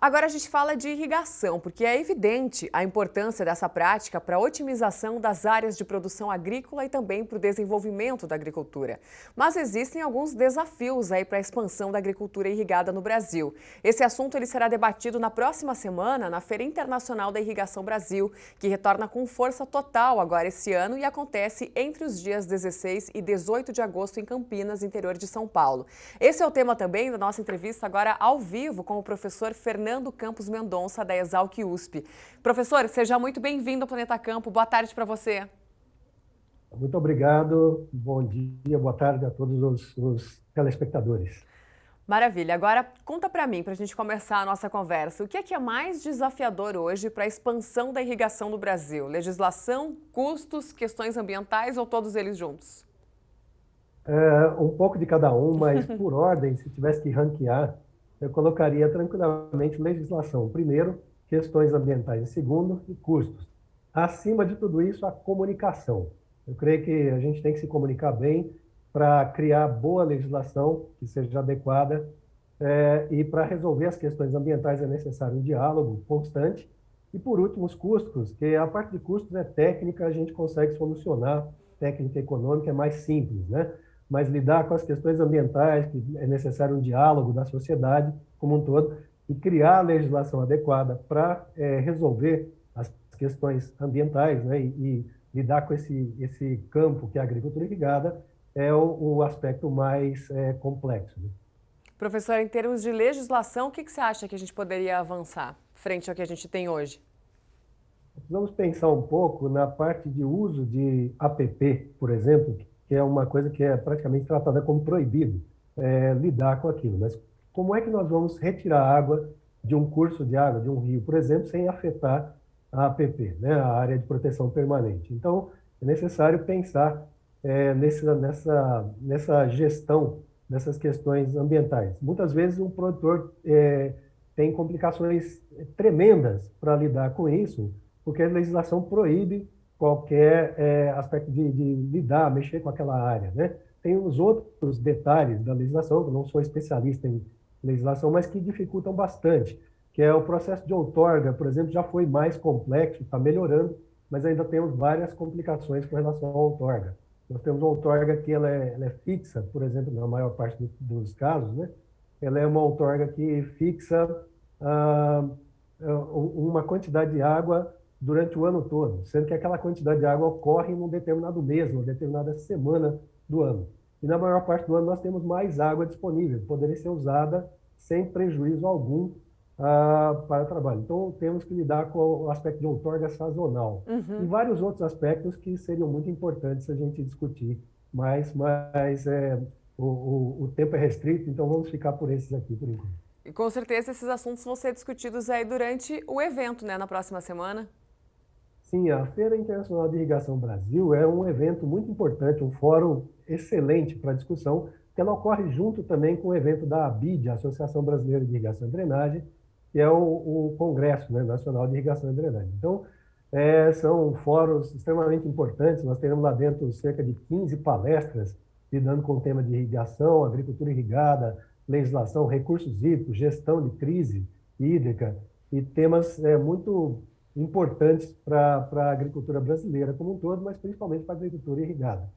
Agora a gente fala de irrigação, porque é evidente a importância dessa prática para a otimização das áreas de produção agrícola e também para o desenvolvimento da agricultura. Mas existem alguns desafios aí para a expansão da agricultura irrigada no Brasil. Esse assunto ele será debatido na próxima semana na Feira Internacional da Irrigação Brasil, que retorna com força total agora esse ano e acontece entre os dias 16 e 18 de agosto em Campinas, interior de São Paulo. Esse é o tema também da nossa entrevista agora ao vivo com o professor Fernando Campos Mendonça, da Exalc USP. Professor, seja muito bem-vindo ao Planeta Campo. Boa tarde para você. Muito obrigado, bom dia, boa tarde a todos os telespectadores. Maravilha. Agora, conta para mim, para a gente começar a nossa conversa, o que é mais desafiador hoje para a expansão da irrigação no Brasil? Legislação, custos, questões ambientais ou todos eles juntos? Um pouco de cada um, mas por ordem, se tivesse que ranquear, eu colocaria tranquilamente legislação. Primeiro, questões ambientais. Em segundo, e custos. Acima de tudo isso, a comunicação. Eu creio que a gente tem que se comunicar bem para criar boa legislação que seja adequada e para resolver as questões ambientais é necessário um diálogo constante. E por último, os custos, que a parte de custos é técnica, a gente consegue solucionar, técnica econômica é mais simples, né? Mas lidar com as questões ambientais, que é necessário um diálogo da sociedade como um todo, e criar a legislação adequada para resolver as questões ambientais, né, e lidar com esse campo que é a agricultura irrigada, é o aspecto mais complexo, né? Professor, em termos de legislação, o que você acha que a gente poderia avançar frente ao que a gente tem hoje? Vamos pensar um pouco na parte de uso de APP, por exemplo, que é uma coisa que é praticamente tratada como proibido lidar com aquilo. Mas como é que nós vamos retirar água de um curso de água, de um rio, por exemplo, sem afetar a APP, né, a área de proteção permanente? Então, é necessário pensar nessa gestão dessas questões ambientais. Muitas vezes um produtor tem complicações tremendas para lidar com isso, porque a legislação proíbe qualquer aspecto de lidar, mexer com aquela área, né? Tem os outros detalhes da legislação, que eu não sou especialista em legislação, mas que dificultam bastante, que é o processo de outorga, por exemplo, já foi mais complexo, está melhorando, mas ainda temos várias complicações com relação à outorga. Nós temos uma outorga que ela é fixa, por exemplo, na maior parte dos casos, né? Ela é uma outorga que fixa uma quantidade de água durante o ano todo, sendo que aquela quantidade de água ocorre em um determinado mês, uma determinada semana do ano. E na maior parte do ano nós temos mais água disponível, poderia ser usada sem prejuízo algum para o trabalho. Então temos que lidar com o aspecto de outorga sazonal. E vários outros aspectos que seriam muito importantes a gente discutir, mas o tempo é restrito, então vamos ficar por esses aqui por enquanto. E com certeza esses assuntos vão ser discutidos aí durante o evento, né, na próxima semana. Sim, a Feira Internacional de Irrigação Brasil é um evento muito importante, um fórum excelente para discussão, que ela ocorre junto também com o evento da ABID, a Associação Brasileira de Irrigação e Drenagem, que é o Congresso, né, Nacional de Irrigação e Drenagem. Então, são fóruns extremamente importantes, nós teremos lá dentro cerca de 15 palestras lidando com o tema de irrigação, agricultura irrigada, legislação, recursos hídricos, gestão de crise hídrica, e temas muito importantes para a agricultura brasileira como um todo, mas principalmente para a agricultura irrigada.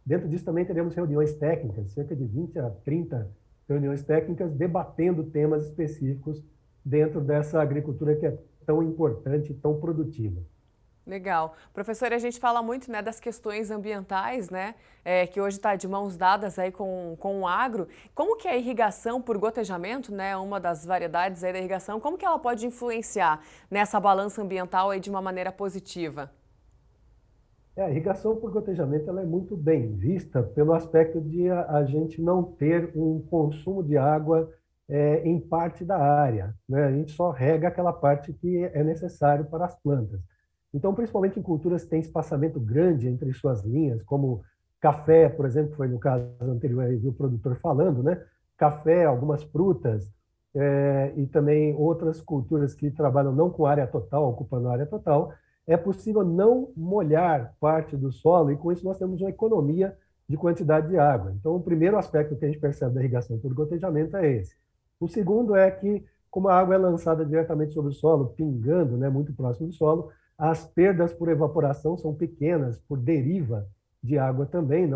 Dentro disso também teremos reuniões técnicas, cerca de 20 a 30 reuniões técnicas debatendo temas específicos dentro dessa agricultura que é tão importante e tão produtiva. Legal. Professora, a gente fala muito, né, das questões ambientais, né, que hoje está de mãos dadas aí com o agro. Como que a irrigação por gotejamento, né, uma das variedades aí da irrigação, como que ela pode influenciar nessa balança ambiental aí de uma maneira positiva? A irrigação por gotejamento ela é muito bem vista pelo aspecto de a gente não ter um consumo de água em parte da área, né? A gente só rega aquela parte que é necessário para as plantas. Então, principalmente em culturas que têm espaçamento grande entre suas linhas, como café, por exemplo, foi no caso anterior aí, o produtor falando, né? Café, algumas frutas, e também outras culturas que trabalham não com área total, ocupando área total, é possível não molhar parte do solo e com isso nós temos uma economia de quantidade de água. Então, o primeiro aspecto que a gente percebe da irrigação por gotejamento é esse. O segundo é que como a água é lançada diretamente sobre o solo, pingando, né, muito próximo do solo, as perdas por evaporação são pequenas, por deriva de água também,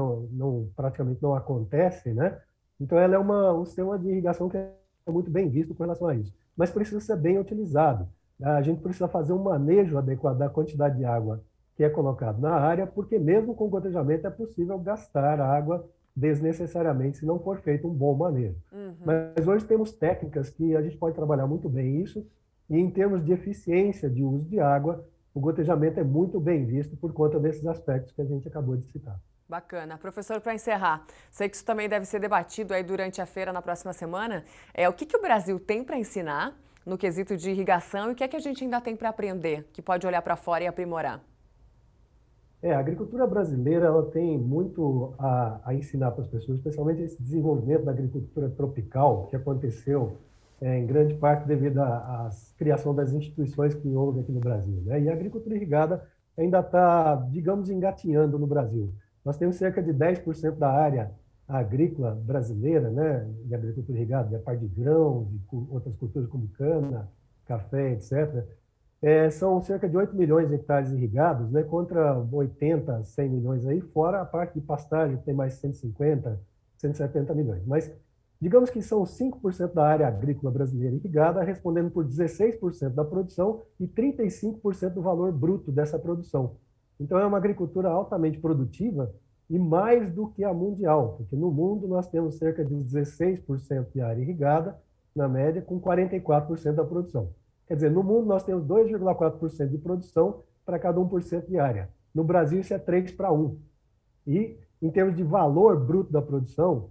praticamente não acontece, né? Então ela é um sistema de irrigação que é muito bem visto com relação a isso, mas precisa ser bem utilizado. A gente precisa fazer um manejo adequado da quantidade de água que é colocado na área, porque mesmo com gotejamento é possível gastar água desnecessariamente se não for feito um bom manejo. Mas hoje temos técnicas que a gente pode trabalhar muito bem isso, e em termos de eficiência de uso de água, o gotejamento é muito bem visto por conta desses aspectos que a gente acabou de citar. Bacana. Professor, para encerrar, sei que isso também deve ser debatido aí durante a feira na próxima semana. O que o Brasil tem para ensinar no quesito de irrigação e o que é que a gente ainda tem para aprender, que pode olhar para fora e aprimorar? A agricultura brasileira ela tem muito a ensinar para as pessoas, especialmente esse desenvolvimento da agricultura tropical, que aconteceu em grande parte devido à criação das instituições que houve aqui no Brasil, né? E a agricultura irrigada ainda está, digamos, engatinhando no Brasil. Nós temos cerca de 10% da área agrícola brasileira, né, de agricultura irrigada, a parte de grãos, de outras culturas como cana, café, etc. São cerca de 8 milhões de hectares irrigados, né, contra 80, 100 milhões aí, fora a parte de pastagem, que tem mais 150, 170 milhões. Mas digamos que são 5% da área agrícola brasileira irrigada, respondendo por 16% da produção e 35% do valor bruto dessa produção. Então, é uma agricultura altamente produtiva e mais do que a mundial, porque no mundo nós temos cerca de 16% de área irrigada, na média, com 44% da produção. Quer dizer, no mundo nós temos 2,4% de produção para cada 1% de área. No Brasil, isso é 3 para 1. E, em termos de valor bruto da produção,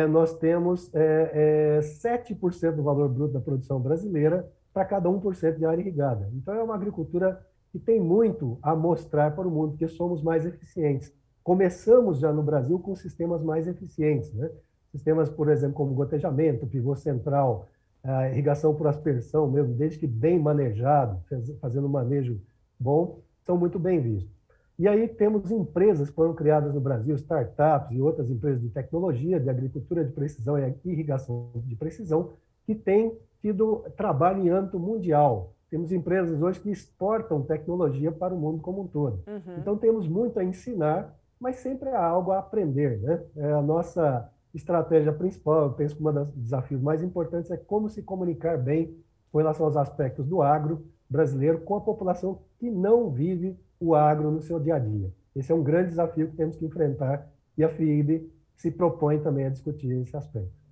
nós temos 7% do valor bruto da produção brasileira para cada 1% de área irrigada. Então, é uma agricultura que tem muito a mostrar para o mundo, porque somos mais eficientes. Começamos já no Brasil com sistemas mais eficientes, né? Sistemas, por exemplo, como gotejamento, pivô central, a irrigação por aspersão mesmo, desde que bem manejado, fazendo um manejo bom, são muito bem vistos. E aí temos empresas que foram criadas no Brasil, startups e outras empresas de tecnologia, de agricultura de precisão e irrigação de precisão, que têm tido trabalho em âmbito mundial. Temos empresas hoje que exportam tecnologia para o mundo como um todo. Então temos muito a ensinar, mas sempre há algo a aprender, né? A nossa estratégia principal, eu penso que um dos desafios mais importantes é como se comunicar bem com relação aos aspectos do agro brasileiro com a população que não vive o agro no seu dia a dia. Esse é um grande desafio que temos que enfrentar e a FIIB se propõe também a discutir esse aspecto.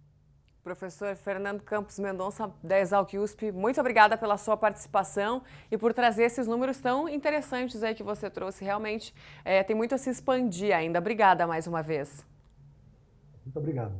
Professor Fernando Campos Mendonça, da Exalc USP, muito obrigada pela sua participação e por trazer esses números tão interessantes aí que você trouxe. Realmente tem muito a se expandir ainda. Obrigada mais uma vez. Muito obrigado.